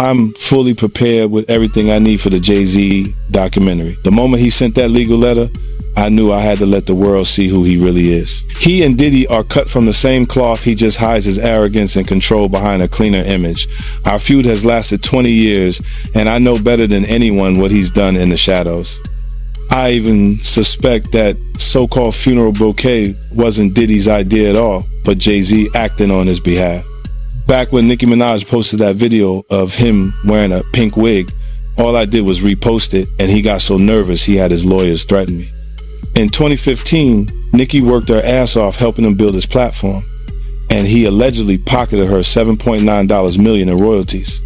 I'm fully prepared with everything I need for the Jay-Z documentary. The moment he sent that legal letter, I knew I had to let the world see who he really is. He and Diddy are cut from the same cloth. He just hides his arrogance and control behind a cleaner image. Our feud has lasted 20 years, and I know better than anyone what he's done in the shadows. I even suspect that so-called funeral bouquet wasn't Diddy's idea at all, but Jay-Z acting on his behalf. Back when Nicki Minaj posted that video of him wearing a pink wig, all I did was repost it, and he got so nervous he had his lawyers threaten me. In 2015, Nicki worked her ass off helping him build his platform, and he allegedly pocketed her $7.9 million in royalties.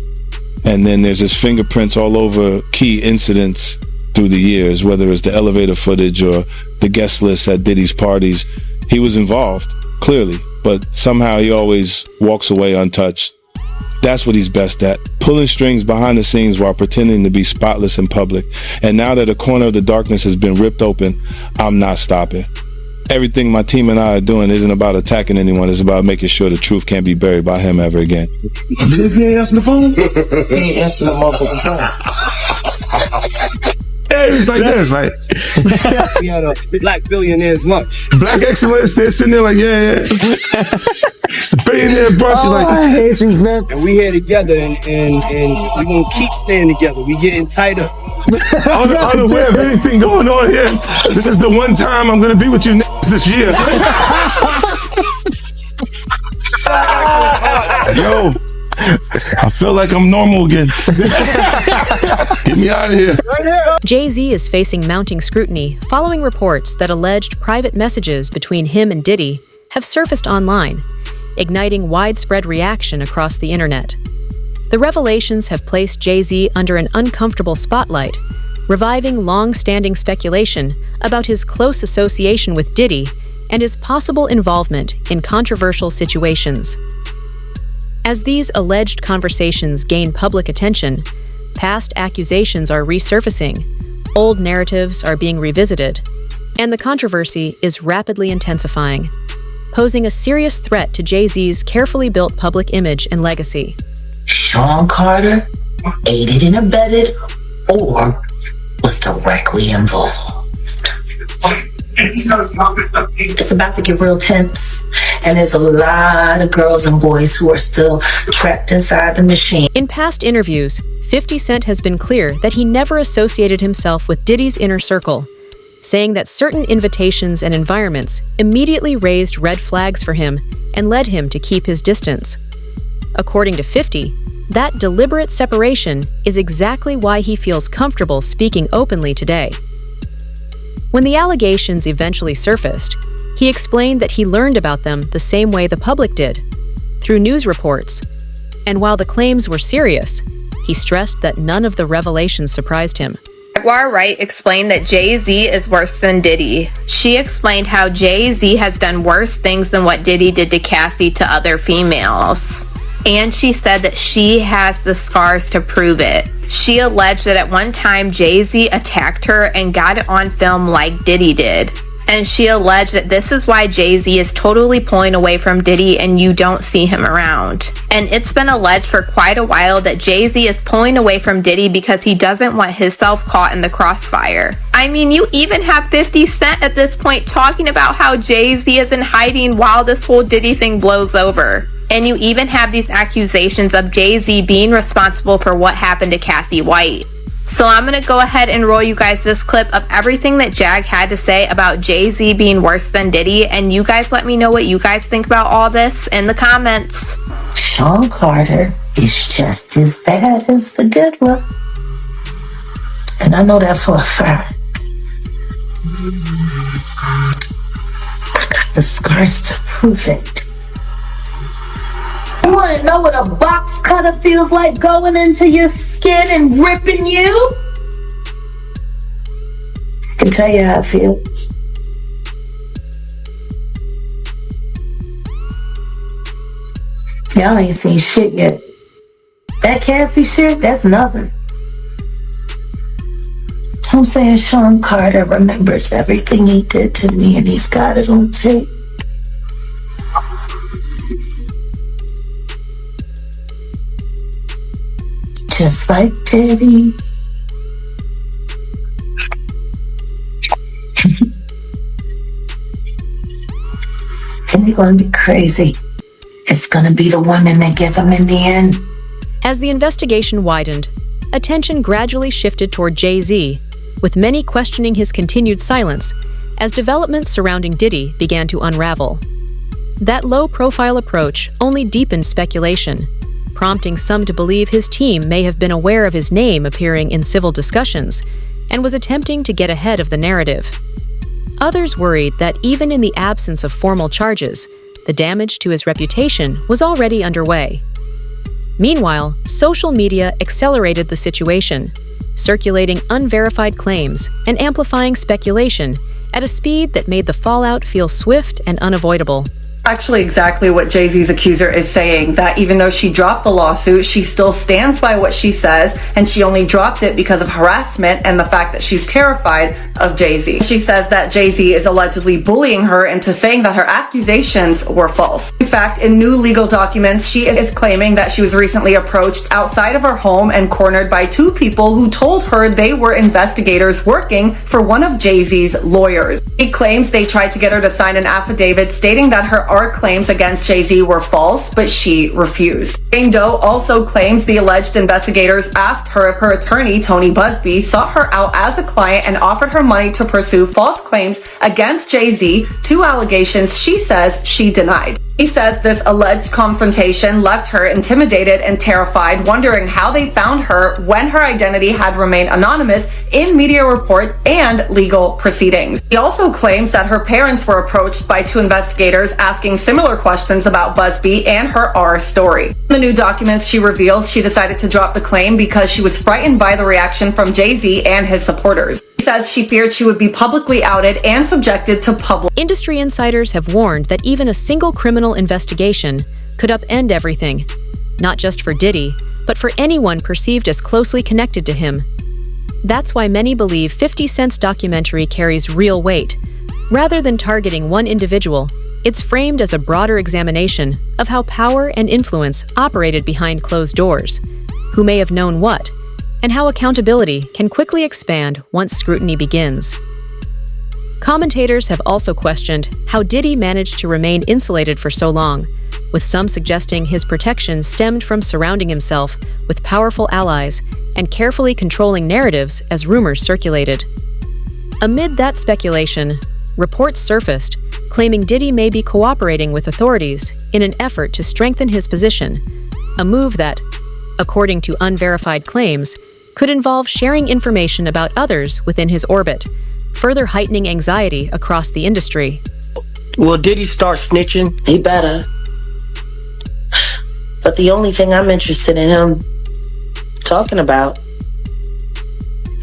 And then there's his fingerprints all over key incidents through the years, whether it's the elevator footage or the guest list at Diddy's parties. He was involved, clearly, but somehow he always walks away untouched. That's what he's best at, pulling strings behind the scenes while pretending to be spotless in public. And now that a corner of the darkness has been ripped open, I'm not stopping. Everything my team and I are doing isn't about attacking anyone. It's about making sure the truth can't be buried by him ever again. He ain't answering the phone? He ain't answering the motherfucking phone. Yeah, it's like this, like we had a black billionaire's lunch. Black excellence, they're sitting there like, yeah. It's the billionaire brunch. Oh, Like, I hate you, man. And we here together, and we gonna keep staying together. We getting tighter. unaware of anything going on here. This is the one time I'm gonna be with you this year. Yo, I feel like I'm normal again. Get me out of here. Jay-Z is facing mounting scrutiny following reports that alleged private messages between him and Diddy have surfaced online, igniting widespread reaction across the internet. The revelations have placed Jay-Z under an uncomfortable spotlight, reviving long-standing speculation about his close association with Diddy and his possible involvement in controversial situations. As these alleged conversations gain public attention, past accusations are resurfacing, old narratives are being revisited, and the controversy is rapidly intensifying, posing a serious threat to Jay-Z's carefully built public image and legacy. Sean Carter aided and abetted or was directly involved. It's about to get real tense, and there's a lot of girls and boys who are still trapped inside the machine. In past interviews, 50 Cent has been clear that he never associated himself with Diddy's inner circle, saying that certain invitations and environments immediately raised red flags for him and led him to keep his distance. According to 50, that deliberate separation is exactly why he feels comfortable speaking openly today. When the allegations eventually surfaced, he explained that he learned about them the same way the public did, through news reports. And while the claims were serious, he stressed that none of the revelations surprised him. Jaguar Wright explained that Jay-Z is worse than Diddy. She explained how Jay-Z has done worse things than what Diddy did to Cassie to other females. And she said that she has the scars to prove it. She alleged that at one time Jay-Z attacked her and got it on film like Diddy did. And she alleged that this is why Jay-Z is totally pulling away from Diddy and you don't see him around. And it's been alleged for quite a while that Jay-Z is pulling away from Diddy because he doesn't want himself caught in the crossfire. I mean, you even have 50 Cent at this point talking about how Jay-Z is in hiding while this whole Diddy thing blows over. And you even have these accusations of Jay-Z being responsible for what happened to Cassie White. So I'm going to go ahead and roll you guys this clip of everything that Jag had to say about Jay-Z being worse than Diddy, and you guys let me know what you guys think about all this in the comments. Sean Carter is just as bad as the diddler. And I know that for a fact. I got the scars to prove it. You want to know what a box cutter feels like going into your skin and ripping you? I can tell you how it feels. Y'all ain't seen shit yet. That Cassie shit, that's nothing. I'm saying Sean Carter remembers everything he did to me and he's got it on tape. just like Diddy. And they're gonna be crazy. It's gonna be the women that give them in the end. As the investigation widened, attention gradually shifted toward Jay-Z, with many questioning his continued silence as developments surrounding Diddy began to unravel. That low-profile approach only deepened speculation, prompting some to believe his team may have been aware of his name appearing in civil discussions and was attempting to get ahead of the narrative. Others worried that even in the absence of formal charges, the damage to his reputation was already underway. Meanwhile, social media accelerated the situation, circulating unverified claims and amplifying speculation at a speed that made the fallout feel swift and unavoidable. Actually exactly what Jay-Z's accuser is saying, that even though she dropped the lawsuit, she still stands by what she says, and she only dropped it because of harassment and the fact that she's terrified of Jay-Z. She says that Jay-Z is allegedly bullying her into saying that her accusations were false. In fact, in new legal documents, she is claiming that she was recently approached outside of her home and cornered by two people who told her they were investigators working for one of Jay-Z's lawyers. She claims they tried to get her to sign an affidavit stating that her claims against Jay-Z were false, but she refused. Jane Doe also claims the alleged investigators asked her if her attorney, Tony Busby, sought her out as a client and offered her money to pursue false claims against Jay-Z, two allegations she says she denied. He says this alleged confrontation left her intimidated and terrified, wondering how they found her when her identity had remained anonymous in media reports and legal proceedings. He also claims that her parents were approached by two investigators asking similar questions about Busby and her R story. In the new documents, she reveals she decided to drop the claim because she was frightened by the reaction from Jay-Z and his supporters. She says she feared she would be publicly outed and subjected to public. Industry insiders have warned that even a single criminal investigation could upend everything, not just for Diddy, but for anyone perceived as closely connected to him. That's why many believe 50 Cent's documentary carries real weight. Rather than targeting one individual, it's framed as a broader examination of how power and influence operated behind closed doors, who may have known what, and how accountability can quickly expand once scrutiny begins. Commentators have also questioned how Diddy managed to remain insulated for so long, with some suggesting his protection stemmed from surrounding himself with powerful allies and carefully controlling narratives as rumors circulated. Amid that speculation, reports surfaced claiming Diddy may be cooperating with authorities in an effort to strengthen his position, a move that, according to unverified claims, could involve sharing information about others within his orbit, further heightening anxiety across the industry. Will Diddy start snitching? He better. But the only thing I'm interested in him talking about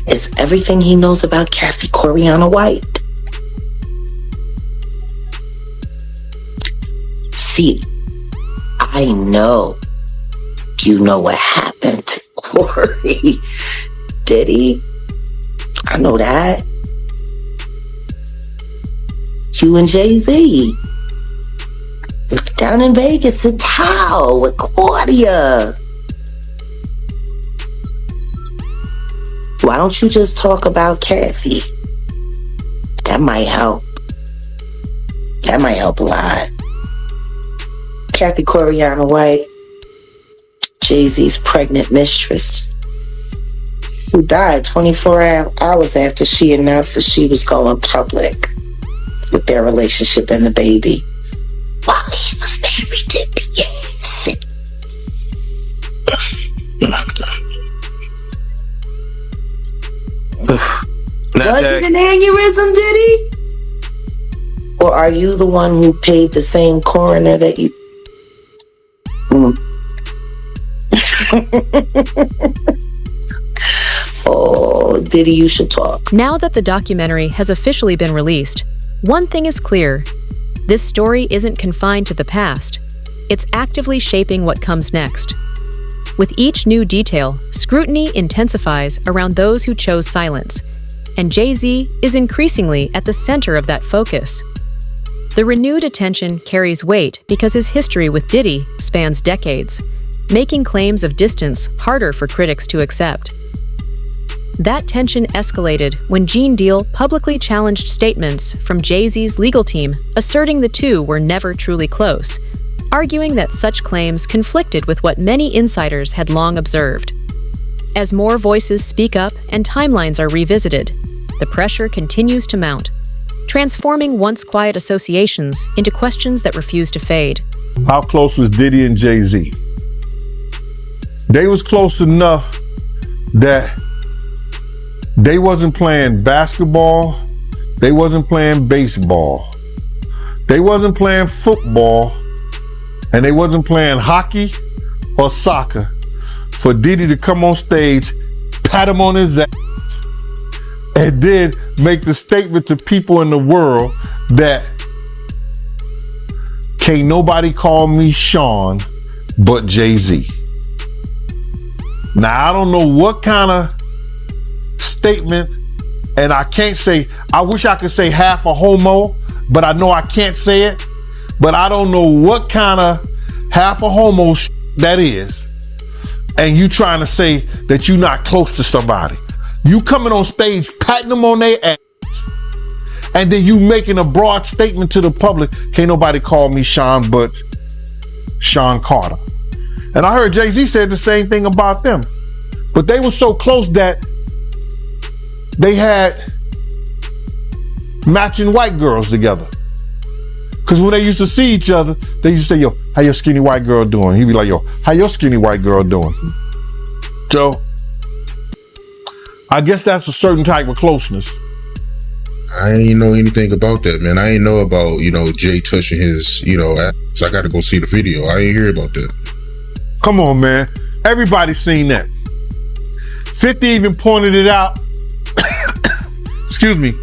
is everything he knows about Kathy Coriana White. See, I know you know what happened to Corey. Diddy, I know that. You and Jay-Z down in Vegas at Tao with Claudia. Why don't you just talk about Kathy? That might help. That might help a lot. Kathy Coriana White, Jay-Z's pregnant mistress, who died 24 hours after she announced that she was going public with their relationship and the baby while he was married in Beyonce. Was it an aneurysm, Diddy? Or are you the one who paid the same coroner that you... Oh, Diddy, you should talk. Now that the documentary has officially been released, one thing is clear. This story isn't confined to the past. It's actively shaping what comes next. With each new detail, scrutiny intensifies around those who chose silence, and Jay-Z is increasingly at the center of that focus. The renewed attention carries weight because his history with Diddy spans decades, making claims of distance harder for critics to accept. That tension escalated when Gene Deal publicly challenged statements from Jay-Z's legal team asserting the two were never truly close, arguing that such claims conflicted with what many insiders had long observed. As more voices speak up and timelines are revisited, the pressure continues to mount, transforming once quiet associations into questions that refuse to fade. How close was Diddy and Jay-Z? They was close enough that they wasn't playing basketball, they wasn't playing baseball, they wasn't playing football, and they wasn't playing hockey or soccer for Diddy to come on stage, pat him on his ass, and then make the statement to people in the world that can't nobody call me Sean but Jay-Z. Now, I don't know what kind of statement, and I can't say, I wish I could say half a homo, but I know I can't say it, but I don't know what kind of half a homo that is, and you trying to say that you're not close to somebody. You coming on stage, patting them on their ass, and then you making a broad statement to the public, can't nobody call me Sean but Sean Carter. And I heard Jay-Z said the same thing about them, but they were so close that they had matching white girls together. Because when they used to see each other, they used to say, yo, how your skinny white girl doing? He'd be like, yo, how your skinny white girl doing? So, I guess that's a certain type of closeness. I ain't know anything about that, man. I ain't know about, Jay touching his, ass. I got to go see the video. I ain't hear about that. Come on, man. Everybody's seen that. 50 even pointed it out. Excuse me.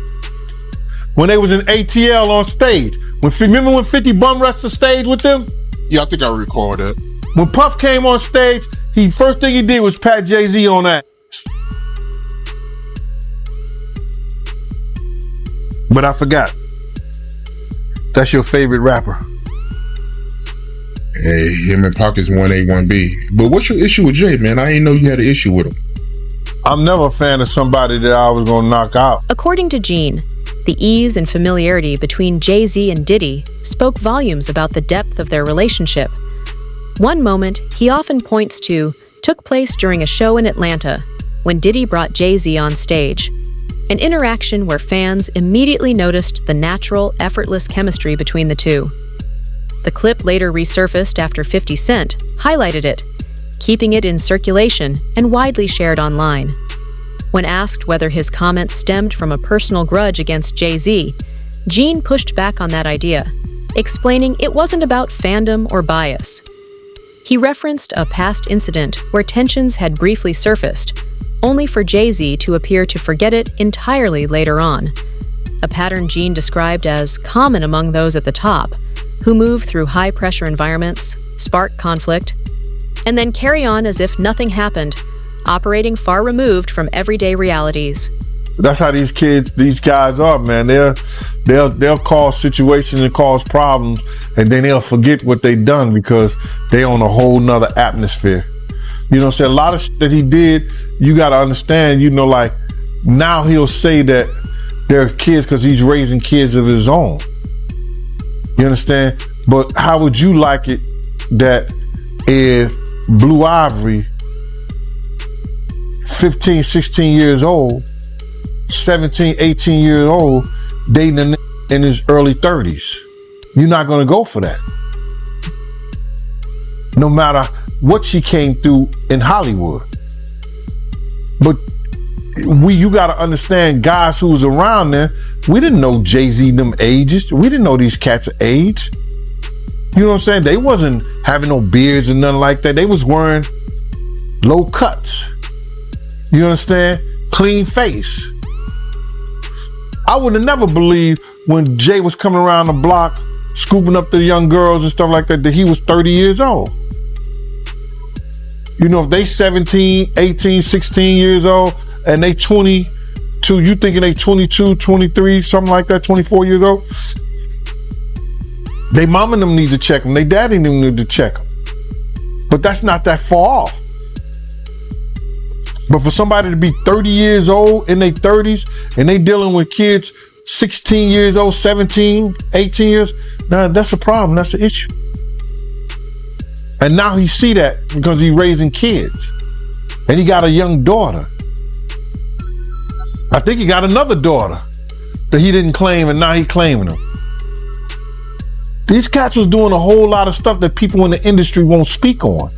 When they was in ATL on stage. Remember when 50 bum rushed the stage with them? Yeah, I think I recall that. When Puff came on stage, first thing he did was pat Jay-Z on that. But I forgot. That's your favorite rapper. Hey, him and Pocket's 1A, 1B. But what's your issue with Jay, man? I didn't know you had an issue with him. I'm never a fan of somebody that I was gonna knock out. According to Gene, the ease and familiarity between Jay-Z and Diddy spoke volumes about the depth of their relationship. One moment he often points to took place during a show in Atlanta when Diddy brought Jay-Z on stage, an interaction where fans immediately noticed the natural, effortless chemistry between the two. The clip later resurfaced after 50 Cent highlighted it, keeping it in circulation and widely shared online. When asked whether his comments stemmed from a personal grudge against Jay-Z, Gene pushed back on that idea, explaining it wasn't about fandom or bias. He referenced a past incident where tensions had briefly surfaced, only for Jay-Z to appear to forget it entirely later on, a pattern Gene described as common among those at the top, who move through high-pressure environments, spark conflict, and then carry on as if nothing happened, operating far removed from everyday realities. That's how these guys are, man. They'll cause situations and cause problems, and then they'll forget what they done because they on a whole nother atmosphere. You know what I'm saying? A lot of shit that he did, you gotta understand, like now he'll say that they're kids because he's raising kids of his own. You understand? But how would you like it that if Blue Ivory, 15, 16 years old, 17, 18 years old, dating a in his early 30s? You're not gonna go for that. No matter what she came through in Hollywood. But you gotta understand, guys who was around there, we didn't know Jay-Z them ages. We didn't know these cats' age. You know what I'm saying? They wasn't having no beards and nothing like that. They was wearing low cuts. You understand? Clean face. I would have never believed when Jay was coming around the block, scooping up the young girls and stuff like that he was 30 years old. If they 17, 18, 16 years old and they 22, you thinking they 22, 23, something like that, 24 years old? They mama and them need to check them. They daddy and them need to check them. But that's not that far off. But for somebody to be 30 years old in their 30s and they dealing with kids 16 years old, 17, 18 years, now that's a problem. That's an issue. And now he see that because he's raising kids. And he got a young daughter. I think he got another daughter that he didn't claim, and now he claiming them. These cats was doing a whole lot of stuff that people in the industry won't speak on.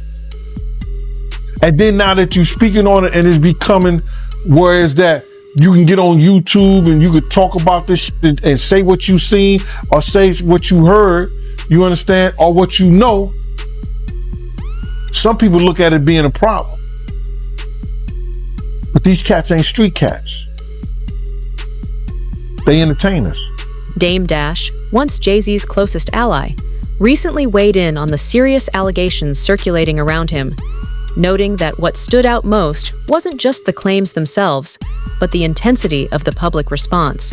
And then now that you're speaking on it and it's becoming where is that you can get on YouTube and you could talk about this and say what you seen or say what you heard, you understand, or what you know. Some people look at it being a problem. But these cats ain't street cats. They entertain us. Dame Dash, once Jay-Z's closest ally, recently weighed in on the serious allegations circulating around him, noting that what stood out most wasn't just the claims themselves, but the intensity of the public response.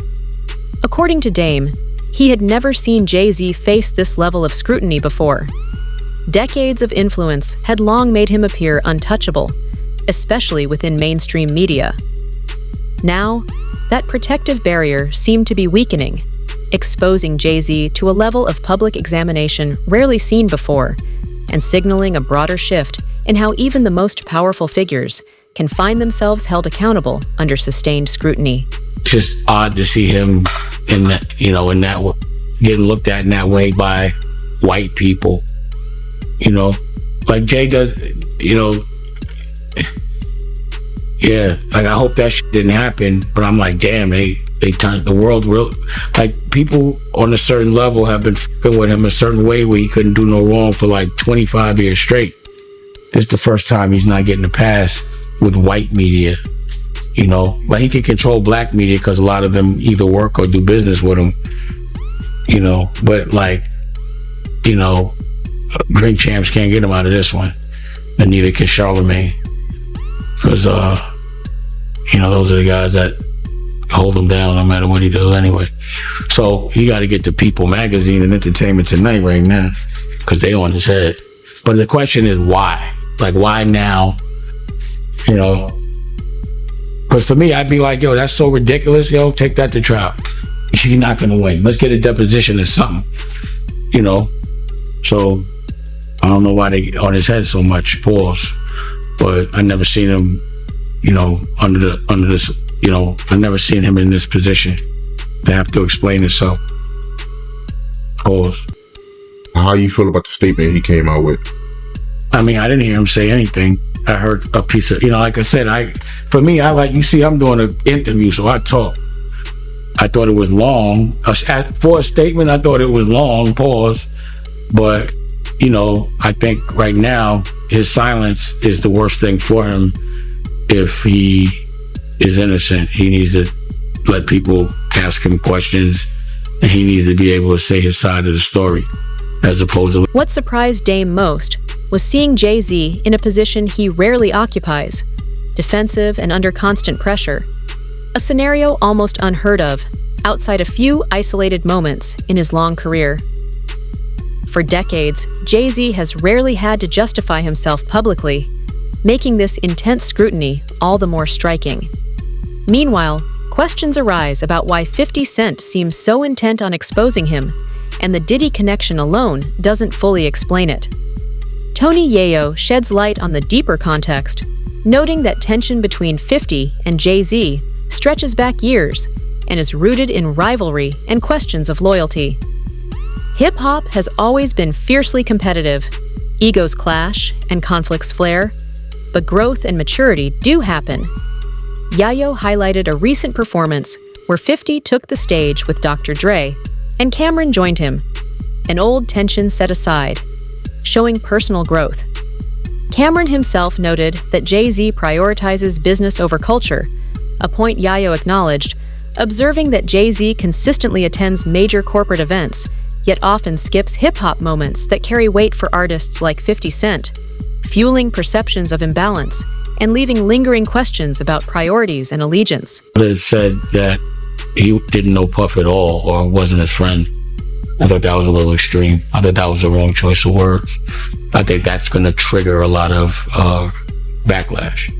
According to Dame, he had never seen Jay-Z face this level of scrutiny before. Decades of influence had long made him appear untouchable, especially within mainstream media. Now, that protective barrier seemed to be weakening, exposing Jay-Z to a level of public examination rarely seen before, and signaling a broader shift in how even the most powerful figures can find themselves held accountable under sustained scrutiny. It's just odd to see him in that, getting looked at in that way by white people. Like Jay does, yeah, like I hope that shit didn't happen, but I'm like, damn, they turned the world real. Like people on a certain level have been fucking with him a certain way where he couldn't do no wrong for like 25 years straight. This is the first time he's not getting a pass with white media. Like he can control black media because a lot of them either work or do business with him. But like, Green Champs can't get him out of this one, and neither can Charlemagne, because those are the guys that hold him down no matter what he does anyway. So he got to get to People Magazine and Entertainment Tonight right now, because they on his head. But the question is why? Like why now? Because for me, I'd be like, yo, that's so ridiculous. Yo, take that to trial. She's not gonna win. Let's get a deposition or something. So I don't know why they on his head so much. Pause. But I never seen him, under this. I never seen him in this position to have to explain himself. Pause. How you feel about the statement he came out with? I mean, I didn't hear him say anything. I heard a piece of, like I said, I'm doing an interview, so I talk. I thought it was long. For a statement, I thought it was long, pause. But, I think right now, his silence is the worst thing for him. If he is innocent, he needs to let people ask him questions, and he needs to be able to say his side of the story, as opposed to... What surprised Dame most was seeing Jay-Z in a position he rarely occupies, defensive and under constant pressure, a scenario almost unheard of outside a few isolated moments in his long career. For decades, Jay-Z has rarely had to justify himself publicly, making this intense scrutiny all the more striking. Meanwhile, questions arise about why 50 Cent seems so intent on exposing him, and the Diddy connection alone doesn't fully explain it. Tony Yayo sheds light on the deeper context, noting that tension between 50 and Jay-Z stretches back years and is rooted in rivalry and questions of loyalty. Hip-hop has always been fiercely competitive. Egos clash and conflicts flare, but growth and maturity do happen. Yayo highlighted a recent performance where 50 took the stage with Dr. Dre, and Cameron joined him, an old tension set aside, showing personal growth. Cameron himself noted that Jay-Z prioritizes business over culture, a point Yayo acknowledged, observing that Jay-Z consistently attends major corporate events, yet often skips hip-hop moments that carry weight for artists like 50 Cent, fueling perceptions of imbalance and leaving lingering questions about priorities and allegiance. It said that he didn't know Puff at all or wasn't his friend. I thought that was a little extreme. I thought that was the wrong choice of words. I think that's going to trigger a lot of backlash.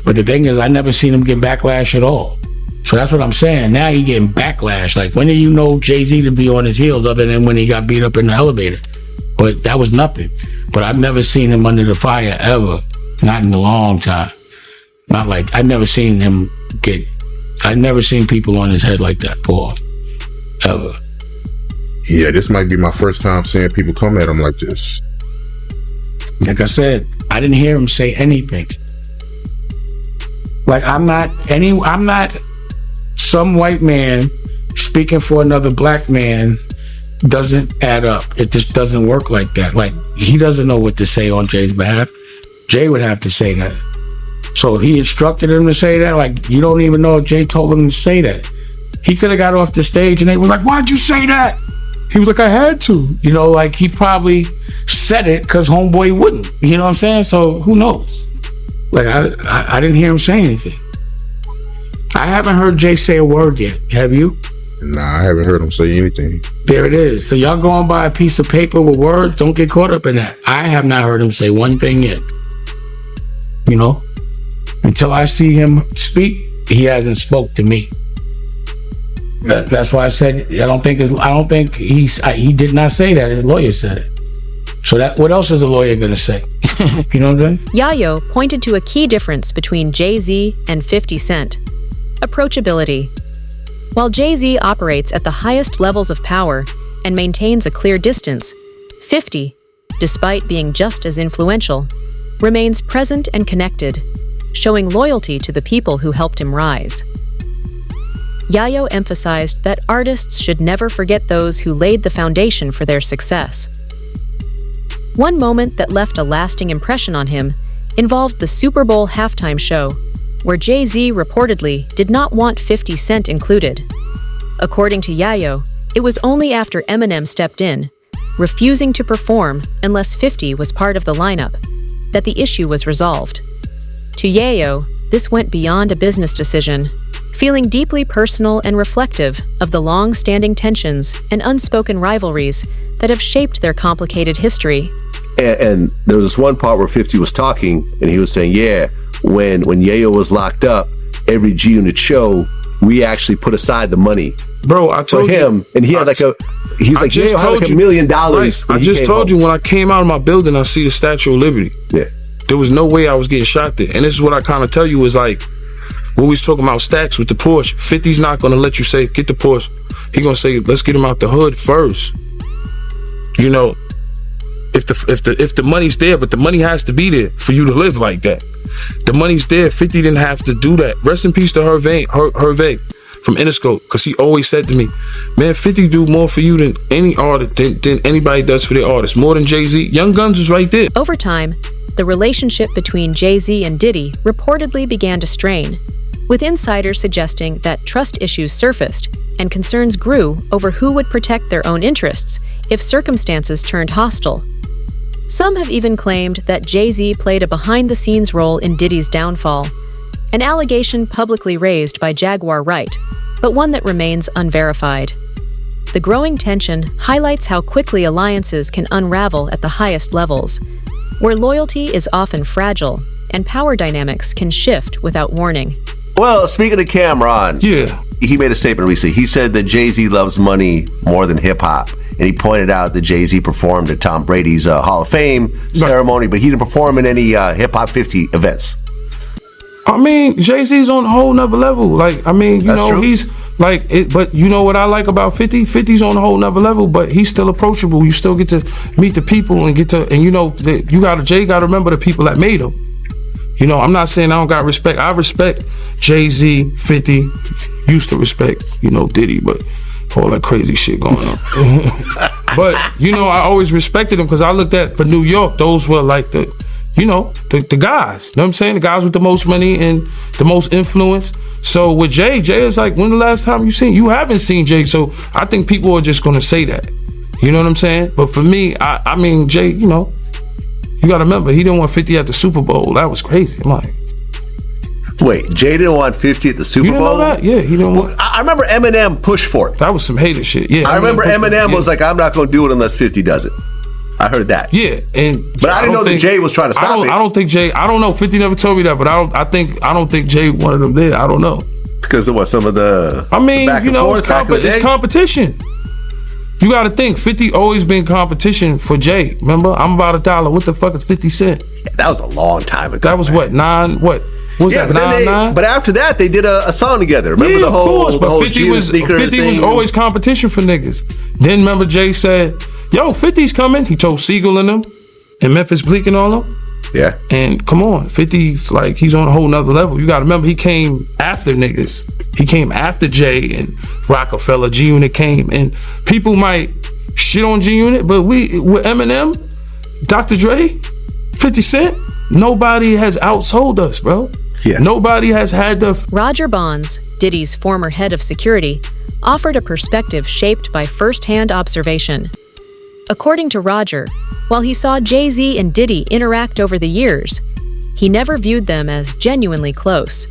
But the thing is, I never seen him get backlash at all. So that's what I'm saying. Now he getting backlash. Like, when did you know Jay-Z to be on his heels other than when he got beat up in the elevator? But that was nothing. But I've never seen him under the fire ever. Not in a long time. Not like, I've never seen people on his head like that, Paul. Ever. Yeah, this might be my first time seeing people come at him like this. Like I said, I didn't hear him say anything. Like, I'm not some white man speaking for another black man doesn't add up. It just doesn't work like that. Like, he doesn't know what to say on Jay's behalf. Jay would have to say that. So if he instructed him to say that, like, you don't even know if Jay told him to say that. He could have got off the stage and they was like, why'd you say that? He was like, I had to. You know, like, he probably said it because homeboy wouldn't. You know what I'm saying? So who knows? Like, I didn't hear him say anything. I haven't heard Jay say a word yet. Have you? Nah, I haven't heard him say anything. There it is. So y'all going by a piece of paper with words? Don't get caught up in that. I have not heard him say one thing yet. You know? Until I see him speak, he hasn't spoke to me. That's why I said I don't think he did not say that. His lawyer said it. So what else is a lawyer gonna say? You know what I'm saying? Yayo pointed to a key difference between Jay-Z and 50 Cent. Approachability. While Jay-Z operates at the highest levels of power and maintains a clear distance, 50, despite being just as influential, remains present and connected, showing loyalty to the people who helped him rise. Yayo emphasized that artists should never forget those who laid the foundation for their success. One moment that left a lasting impression on him involved the Super Bowl halftime show, where Jay-Z reportedly did not want 50 Cent included. According to Yayo, it was only after Eminem stepped in, refusing to perform unless 50 was part of the lineup, that the issue was resolved. To Yayo, this went beyond a business decision, feeling deeply personal and reflective of the long-standing tensions and unspoken rivalries that have shaped their complicated history. And there was this one part where 50 was talking, and he was saying, yeah, when Yayo was locked up, every G-Unit show, we actually put aside the money. Bro, I told him, you. And he had Yayo had like $1 million. Right. I just told you when I came out of my building, I see the Statue of Liberty. Yeah. There was no way I was getting shot there. And this is what I kind of tell you is like, when we was talking about stacks with the Porsche, 50's not gonna let you say, get the Porsche. He gonna say, let's get him out the hood first. You know, if the money's there, but the money has to be there for you to live like that. The money's there. 50 didn't have to do that. Rest in peace to Hervé from Interscope, because he always said to me, man, 50 do more for you than any artist, than anybody does for their artists, more than Jay-Z. Young Guns is right there. Over time, the relationship between Jay-Z and Diddy reportedly began to strain, with insiders suggesting that trust issues surfaced and concerns grew over who would protect their own interests if circumstances turned hostile. Some have even claimed that Jay-Z played a behind-the-scenes role in Diddy's downfall, an allegation publicly raised by Jaguar Wright, but one that remains unverified. The growing tension highlights how quickly alliances can unravel at the highest levels, where loyalty is often fragile and power dynamics can shift without warning. Well, speaking of Cameron, yeah, he made a statement recently. He said that Jay-Z loves money more than hip-hop. And he pointed out that Jay-Z performed at Tom Brady's Hall of Fame ceremony, but he didn't perform in any Hip-Hop 50 events. I mean, Jay-Z's on a whole nother level. Like, I mean, you know, he's like, but you know what I like about 50? 50's on a whole nother level, but he's still approachable. You still get to meet the people and you know, Jay got to remember the people that made him. You know, I'm not saying I don't got respect. I respect Jay-Z, 50, used to respect, you know, Diddy, but all that crazy shit going on. But, you know, I always respected him because I looked at, for New York, those were like the guys. You know what I'm saying? The guys with the most money and the most influence. So with Jay is like, when the last time you haven't seen Jay. So I think people are just going to say that. You know what I'm saying? But for me, I mean, Jay, you know, you got to remember, he didn't want 50 at the Super Bowl. That was crazy. I'm like, wait, Jay didn't want 50 at the Super Bowl? Know that? Yeah, he didn't want. I remember Eminem pushed for it. That was some hater shit. Yeah, I remember Eminem was like, I'm not going to do it unless 50 does it. I heard that. Yeah, but I didn't know that Jay was trying to stop it. I don't think Jay. I don't know. 50 never told me that, but I don't think Jay wanted him there. I don't know. Because of what, some of the. I mean, back you and know, forth, it's competition. You got to think. 50 always been competition for Jay. Remember, I'm about $1. What the fuck is 50 Cent? Yeah, that was a long time ago. That was what, 9? What? Was that 9? But after that, they did a song together. Remember the whole, of course, but 50 was always competition for niggas. Then remember Jay said, yo, 50's coming. He told Siegel and them, and Memphis Bleak and all them. Yeah. And come on, 50's like, he's on a whole nother level. You got to remember, he came after niggas. He came after Jay and Rockefeller. G-Unit came. And people might shit on G-Unit, but with Eminem, Dr. Dre, 50 Cent, nobody has outsold us, bro. Yeah. Nobody has had the... Roger Bonds, Diddy's former head of security, offered a perspective shaped by first-hand observation. According to Roger, while he saw Jay-Z and Diddy interact over the years, he never viewed them as genuinely close.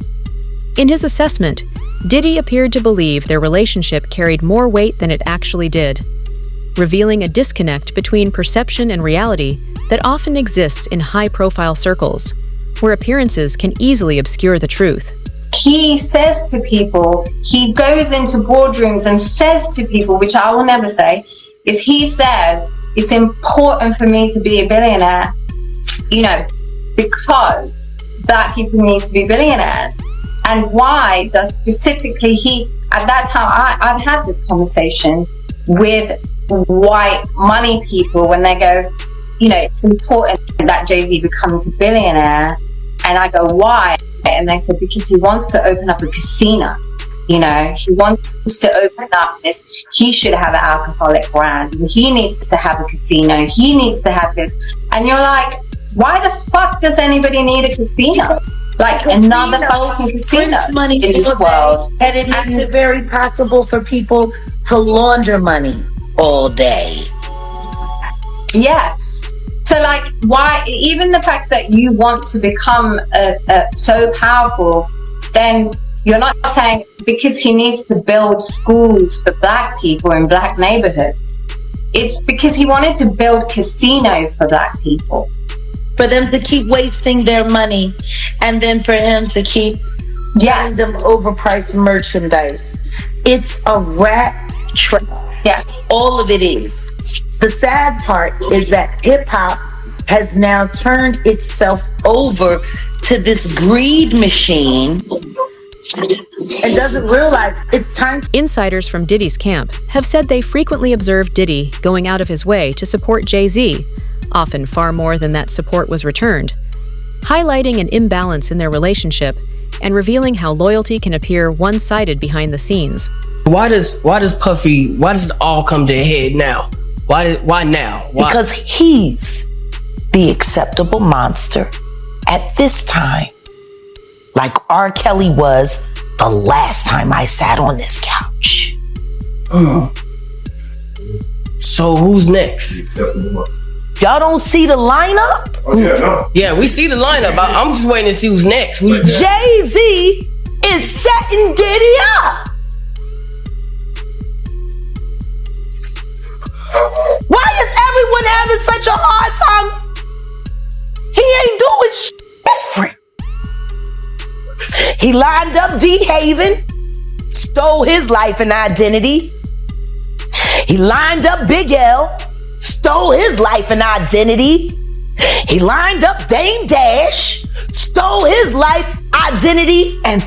In his assessment, Diddy appeared to believe their relationship carried more weight than it actually did, revealing a disconnect between perception and reality that often exists in high-profile circles, where appearances can easily obscure the truth. He says to people, he goes into boardrooms and says to people, which I will never say, is he says, it's important for me to be a billionaire, you know, because Black people need to be billionaires. And why does specifically he, at that time, I've had this conversation with white money people when they go, you know, it's important that Jay-Z becomes a billionaire. And I go, why? And they said, because he wants to open up a casino. You know, he wants to open up this. He should have an alcoholic brand. He needs to have a casino. He needs to have this. And you're like, why the fuck does anybody need a casino? Like another fucking casino money in this world. And it makes it very possible for people to launder money all day. Yeah. So like, why, even the fact that you want to become so powerful, then you're not saying because he needs to build schools for Black people in Black neighborhoods. It's because he wanted to build casinos for Black people. For them to keep wasting their money, and then for him to keep giving them overpriced merchandise. It's a rat trap. Yeah. All of it is. The sad part is that hip hop has now turned itself over to this greed machine and doesn't realize it's time. Insiders from Diddy's camp have said they frequently observed Diddy going out of his way to support Jay-Z, often far more than that support was returned, highlighting an imbalance in their relationship and revealing how loyalty can appear one-sided behind the scenes. Why does it all come to a head now? Why now? Why? Because he's the acceptable monster at this time, like R. Kelly was the last time I sat on this couch. So who's next? Y'all don't see the lineup? Oh, yeah, no. Yeah, we see the lineup. I'm just waiting to see who's next. Jay-Z is setting Diddy up. Why is everyone having such a hard time? He ain't doing shit different. He lined up D. Haven, stole his life and identity. He lined up Big L, stole his life and identity. He lined up Dame Dash, stole his life, identity, and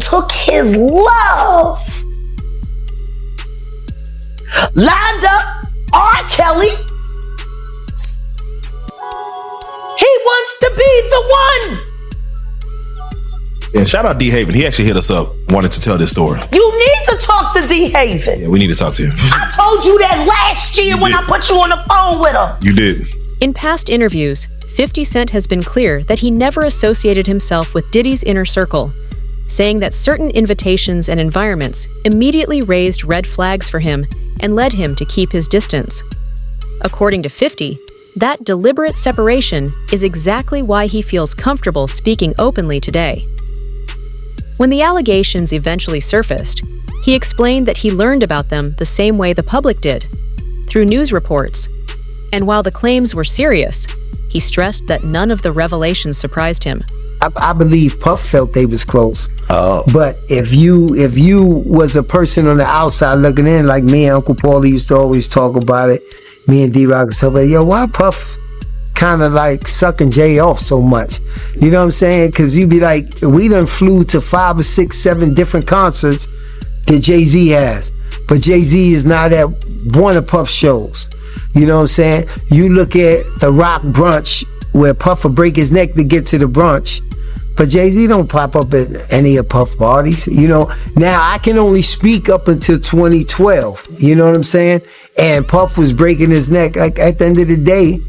took his love. Lined up R. Kelly. He wants to be the one. Yeah, shout out D. Haven. He actually hit us up, wanted to tell this story. You need to talk to D. Haven. Yeah, we need to talk to him. I told you that last year when I put you on the phone with him. You did. In past interviews, 50 Cent has been clear that he never associated himself with Diddy's inner circle, saying that certain invitations and environments immediately raised red flags for him and led him to keep his distance. According to 50, that deliberate separation is exactly why he feels comfortable speaking openly today. When the allegations eventually surfaced, he explained that he learned about them the same way the public did, through news reports, And while the claims were serious, he stressed that none of the revelations surprised him. I believe Puff felt they was close. Oh. But if you was a person on the outside looking in, like me and Uncle Paulie used to always talk about it, me and D-Rock would talk about, yo, why Puff kind of like sucking Jay off so much? You know what I'm saying? Because you'd be like, we done flew to 5 or 6, 7 different concerts that Jay-Z has. But Jay-Z is not at one of Puff's shows. You know what I'm saying? You look at the Rock brunch where Puff will break his neck to get to the brunch. But Jay-Z don't pop up at any of Puff parties. You know, now I can only speak up until 2012. You know what I'm saying? And Puff was breaking his neck. Like at the end of the day,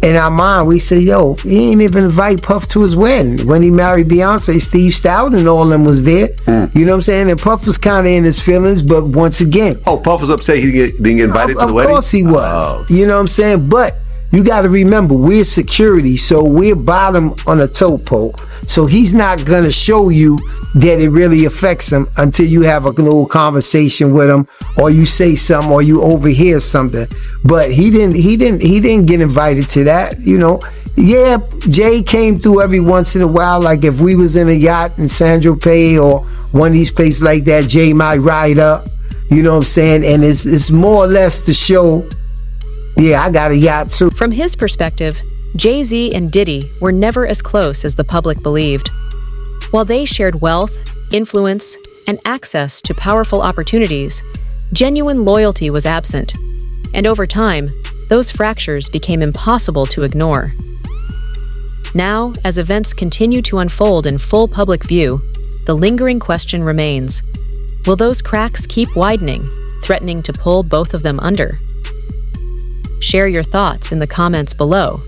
in our mind, we say, yo, he ain't even invite Puff to his wedding. When he married Beyonce, Steve Stout and all of them was there. You know what I'm saying? And Puff was kind of in his feelings, but once again. Oh, Puff was upset he didn't get invited to the wedding? Of course he was. Oh. You know what I'm saying? But you got to remember, we're security, so we're bottom on a tote pole. So he's not going to show you that it really affects him until you have a little conversation with him, or you say something, or you overhear something. But he didn't get invited to that, you know. Yeah, Jay came through every once in a while. Like if we was in a yacht in San Tropez or one of these places like that, Jay might ride up. You know what I'm saying? And it's more or less to show, yeah, I got a yacht too. From his perspective, Jay-Z and Diddy were never as close as the public believed. While they shared wealth, influence, and access to powerful opportunities, genuine loyalty was absent. And over time, those fractures became impossible to ignore. Now, as events continue to unfold in full public view, the lingering question remains: will those cracks keep widening, threatening to pull both of them under? Share your thoughts in the comments below.